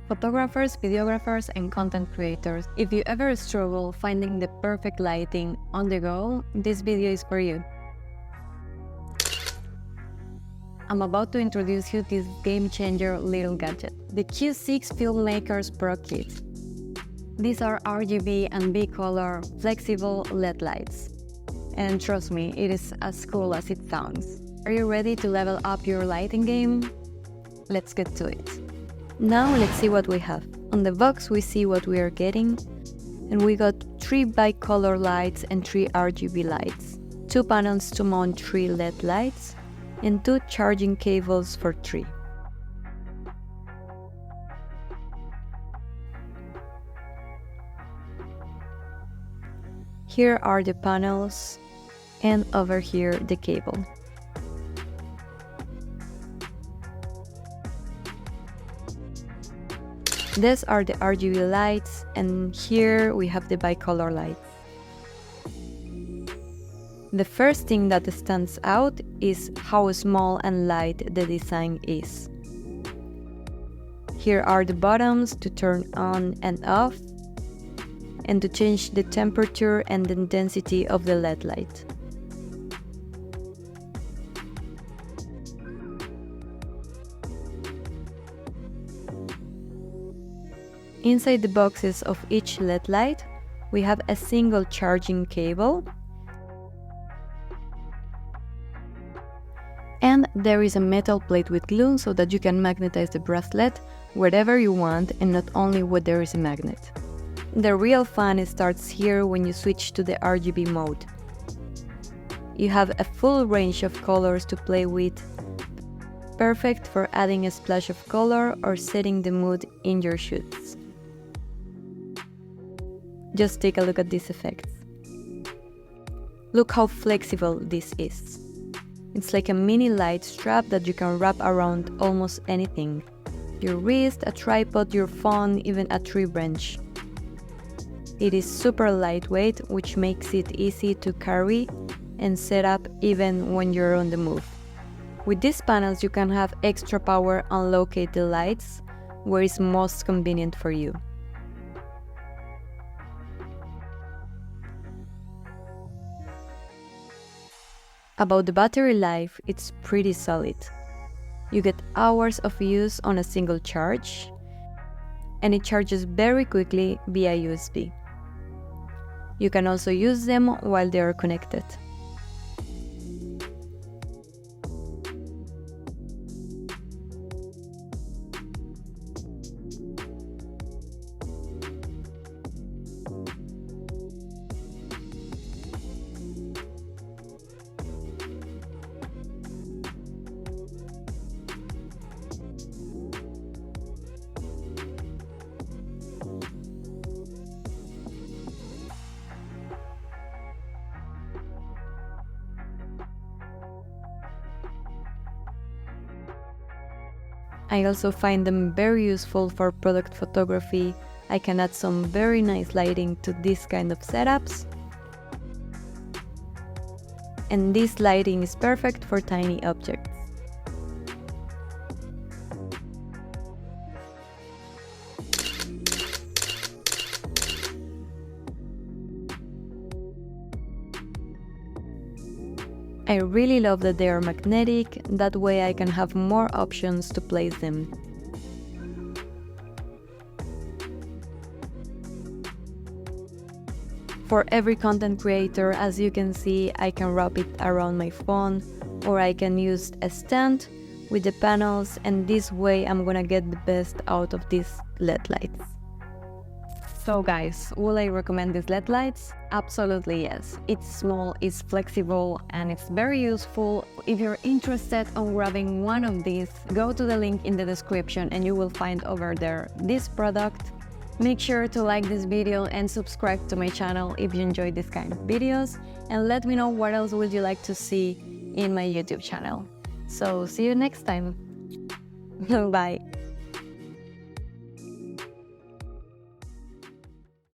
Photographers, videographers, and content creators, if you ever struggle finding the perfect lighting on the go, this video is for you. I'm about to introduce you to this game-changer little gadget, the KYU-6 Filmmakers Pro Kit. These are RGB and B-color flexible LED lights. And trust me, it is as cool as it sounds. Are you ready to level up your lighting game? Let's get to it. Now let's see what we have. On the box we see what we are getting, and we got 3 bi-color lights and 3 RGB lights, 2 panels to mount 3 LED lights, and 2 charging cables for 3. Here are the panels, and over here the cable. These are the RGB lights, and here we have the bicolor lights. The first thing that stands out is how small and light the design is. Here are the buttons to turn on and off, and to change the temperature and the intensity of the LED light. Inside the boxes of each LED light, we have a single charging cable, and there is a metal plate with glue so that you can magnetize the bracelet wherever you want and not only where there is a magnet. The real fun starts here when you switch to the RGB mode. You have a full range of colors to play with, perfect for adding a splash of color or setting the mood in your shoots. Just take a look at these effects. Look how flexible this is. It's like a mini light strap that you can wrap around almost anything. Your wrist, a tripod, your phone, even a tree branch. It is super lightweight, which makes it easy to carry and set up even when you're on the move. With these panels you can have extra power and locate the lights where it's most convenient for you. About the battery life, it's pretty solid. You get hours of use on a single charge, and it charges very quickly via USB. You can also use them while they are connected. I also find them very useful for product photography. I can add some very nice lighting to this kind of setups. And this lighting is perfect for tiny objects. I really love that they are magnetic, that way I can have more options to place them. For every content creator, as you can see, I can wrap it around my phone, or I can use a stand with the panels, and this way I'm gonna get the best out of these LED lights. So guys, will I recommend these LED lights? Absolutely yes. It's small, it's flexible, and it's very useful. If you're interested on grabbing one of these, go to the link in the description and you will find over there this product. Make sure to like this video and subscribe to my channel if you enjoy this kind of videos, and let me know what else would you like to see in my YouTube channel. So see you next time. Bye.